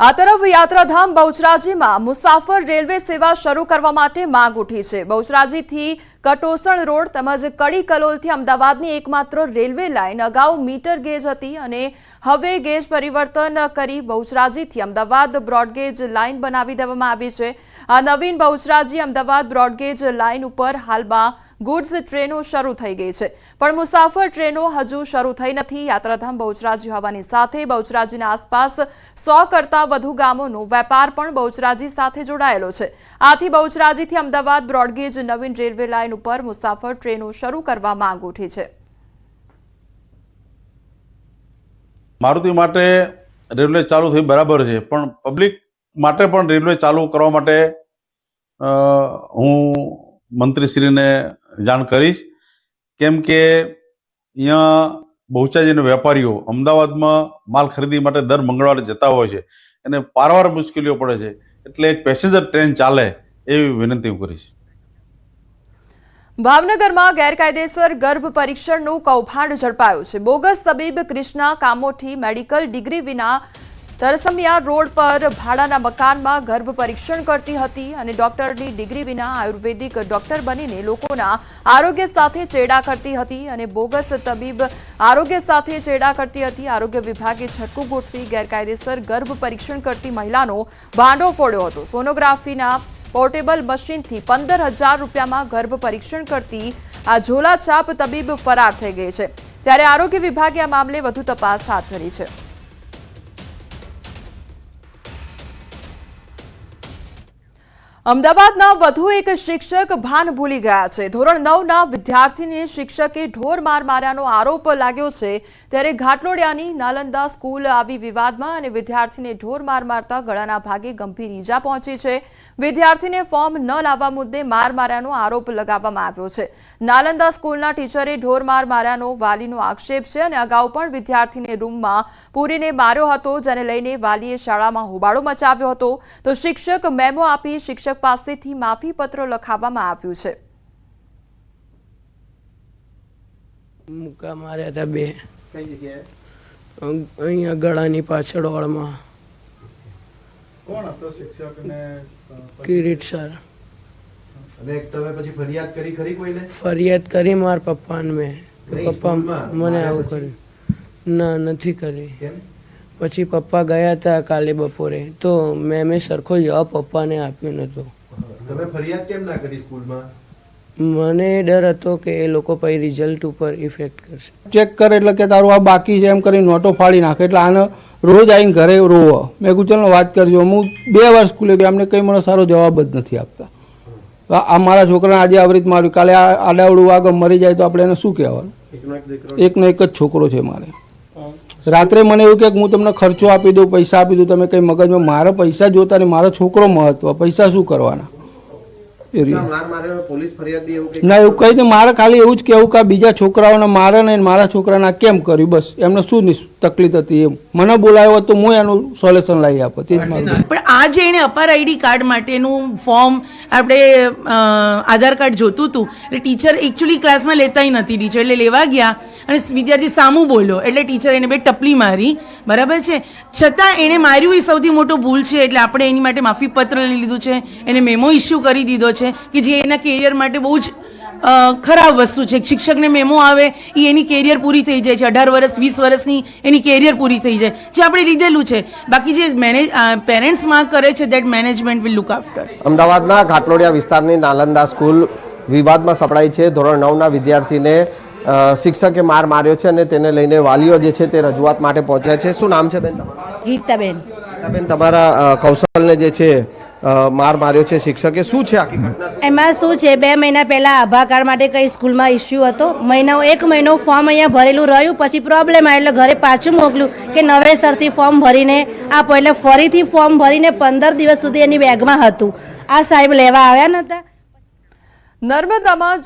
આ તરફ યાત્રાધામ બહુચરાજીમાં મુસાફર રેલવે સેવા શરૂ કરવા માટે માંગ ઉઠી છે। બહુચરાજીથી કટોસણ રોડ તેમજ કડી કલોલથી અમદાવાદની એકમાત્ર રેલવે લાઇન અગાઉ મીટર ગેજ હતી અને હવે ગેજ પરિવર્તન કરી બહુચરાજીથી અમદાવાદ બ્રોડગેજ લાઇન બનાવી દેવામાં આવી છે। આ નવીન બહુચરાજી અમદાવાદ બ્રોડગેજ લાઇન ઉપર હાલમાં ગુડ્સ ટ્રેનો શરૂ થઈ ગઈ છે, પણ મુસાફર ટ્રેનો હજુ શરૂ થઈ નથી। યાત્રાધામ બહુચરાજી હોવાની સાથે બહુચરાજીના આસપાસ 100 કરતા વધુ ગામોનો વેપાર પણ બહુચરાજી સાથે જોડાયેલો છે। આથી બહુચરાજીથી અમદાવાદ બ્રોડગેજ નવીન રેલવે લાઇન ઉપર મુસાફર ટ્રેનો શરૂ કરવા માંગ ઉઠી છે। મારુતિ માટે રેલવે ચાલુ થઈ બરાબર છે, પણ પબ્લિક માટે પણ રેલવે ચાલુ કરવા માટે હું મંત્રીશ્રીને જાણ કરીશ, કેમ કે અહીંયા બહુચરાજીના વેપારીઓ અમદાવાદમાં માલ ખરીદી માટે દર મંગળવારે જતા હોય છે અને પારાવાર મુશ્કેલીઓ પડે છે, એટલે એક પેસેન્જર ટ્રેન ચાલે એવી વિનંતી હું કરીશ। ભાવનગરમાં ગેરકાયદેસર ગર્ભ પરીક્ષણનું કૌભાંડ ઝડપાયું છે। બોગસ તબીબ ક્રિષ્ના કામોઠી મેડિકલ ડિગ્રી વિના તરસમિયા રોડ પર ભાડાના મકાનમાં ગર્ભ પરીક્ષણ કરતી હતી અને ડોક્ટરની ડિગ્રી વિના આયુર્વેદિક ડોક્ટર બનીને લોકોના આરોગ્ય સાથે ચેડા કરતી હતી અને બોગસ તબીબ આરોગ્ય સાથે ચેડા કરતી હતી। આરોગ્ય વિભાગે છટકું ગોઠવી ગેરકાયદેસર ગર્ભ પરીક્ષણ કરતી મહિલાનો ભાંડો ફોડ્યો હતો। સોનોગ્રાફીના પોર્ટેબલ મશીનથી 15,000 રૂપિયામાં ગર્ભ પરીક્ષણ કરતી આ ઝોલાછાપ તબીબ ફરાર થઈ ગઈ છે, ત્યારે આરોગ્ય વિભાગે આ મામલે વધુ તપાસ હાથ ધરી છે। અમદાવાદના વધુ એક શિક્ષક ભાન ભૂલી ગયા છે। ધોરણ 9ના વિદ્યાર્થીને શિક્ષકે ઢોર માર માર્યાનો આરોપ લાગ્યો છે, ત્યારે ઘાટલોડિયાની નાલંદા સ્કૂલ આવી વિવાદમાં અને વિદ્યાર્થીને ઢોર માર મારતા ગળાના ભાગે ગંભીર ઈજા પહોંચી છે। વિદ્યાર્થીને ફોર્મ ન લાવવા મુદ્દે માર માર્યાનો આરોપ લગાવવામાં આવ્યો છે। નાલંદા સ્કૂલના ટીચરે ઢોર માર માર્યાનો વાલીનો આક્ષેપ છે અને અગાઉ પણ વિદ્યાર્થીને રૂમમાં પૂરીને માર્યો હતો, જેને લઈને વાલીએ શાળામાં હોબાળો મચાવ્યો હતો, તો શિક્ષક મેમો આપી શિક્ષક પાસેથી માફી પત્ર લખાવવામાં આવ્યું છે। મુક્કા માર્યા હતા બે, કઈ જગ્યાએ? અહીંયા ગળાની પાછળ વાળમાં। કોણ હતો શિક્ષક ને? કિરીટ સર। અને તમે પછી ફરિયાદ કરી ખરી કોઈને? ફરિયાદ કરી માર પપ્પાને મેં, પપ્પા મને આવું કર્યું? ના, નથી કરી। પછી પપ્પા ગયા હતા કાલે બપોરે, તો મેં સરખો જવાબ પપ્પાને આપ્યો નતો। તમે ફરિયાદ કેમ ના કરી સ્કૂલમાં? મને ડર હતો કે એ લોકો પછી રિઝલ્ટ ઉપર ઇફેક્ટ કરશે। ચેક કરે એટલે કે તારું આ બાકી છે એમ કરી નોટો ફાડી નાખે, એટલે આને રોજ આવીને ઘરે રોવો। મેં કીધું ચાલો વાત કરજો। હું 2 વાર સ્કૂલે ગયા, અમને કંઈ મને સારો જવાબ જ નથી આપતા। આ મારા છોકરાને આજે આવી રીતે માર્યું, કાલે આડાવડું આગળ મરી જાય તો આપણે એને શું કહેવાનું? એકનો એક જ છોકરો છે મારે। રાત્રે મને એવું કે હું તમને ખર્ચો આપી દઉં, પૈસા આપી દઉં, તમે કંઈ મગજમાં મારા પૈસા જોતા ને મારો છોકરો મહત્વ, પૈસા શું કરવાના? ના, એવું કહી દે મારે ખાલી એવું જ કહેવું કે બીજા છોકરાઓને મારે ને મારા છોકરાને કેમ કર્યું, બસ એમને શું તકલીફ હતી એમ મને બોલાવ્યો તો હું એનું સોલ્યુશન લાવી આપો। પણ આ જે એને અપાર આઈડી કાર્ડ માટેનું ફોર્મ આપણે આધાર કાર્ડ જોતું હતું, એટલે ટીચર એકચ્યુઅલી ક્લાસમાં લેતાય નથી ટીચર, એટલે લેવા ગયા અને વિદ્યાર્થી સામું બોલ્યો એટલે ટીચર એને બે ટપલી મારી, બરાબર છે, છતાં એણે માર્યું એ સૌથી મોટો ભૂલ છે, એટલે આપણે એની માટે માફી પત્ર લઈ લીધું છે, એને મેમો ઇસ્યુ કરી દીધો છે કે જે એના કેરિયર માટે બહુ જ ખરાબ વસ્તુ છે। શિક્ષકને મેમો આવે એ એની કેરિયર પૂરી થઈ જાય છે, 18 વર્ષ 20 વર્ષની એની કેરિયર પૂરી થઈ જાય, જે આપણે લીધેલું છે। બાકી જે પેરેન્ટ્સ માંગ કરે છે that management will look after. અમદાવાદના ઘાટલોડિયા વિસ્તારની નાલંદા સ્કૂલ વિવાદમાં સપડાઈ છે। ધોરણ 9ના વિદ્યાર્થીને શિક્ષકે માર માર્યો છે અને તેને લઈને વાલીઓ જે છે તે રજૂઆત માટે પહોંચ્યા છે। શું નામ છે બેન? ગીતાબેન। બેન, તમારા કૌશલને જે છે માર માર્યો છે શિક્ષકે, શું છે આખી ઘટના? એમાં શું છે, 2 મહિના પહેલા આભા કાર્ડ માટે કઈ સ્કૂલમાં ઇસ્યુ હતો, 1 મહિનો ફોર્મ અહીંયા ભરેલું રહ્યું, પછી પ્રોબ્લેમ આવ્યો એટલે ઘરે પાછું મોકલ્યું કે નવેસરથી ફોર્મ ભરીને આપો, એટલે ફરીથી ફોર્મ ભરીને 15 દિવસ સુધી એની બેગમાં હતું। આ સાહેબ લેવા આવ્યા નહોતા। નર્મદામાં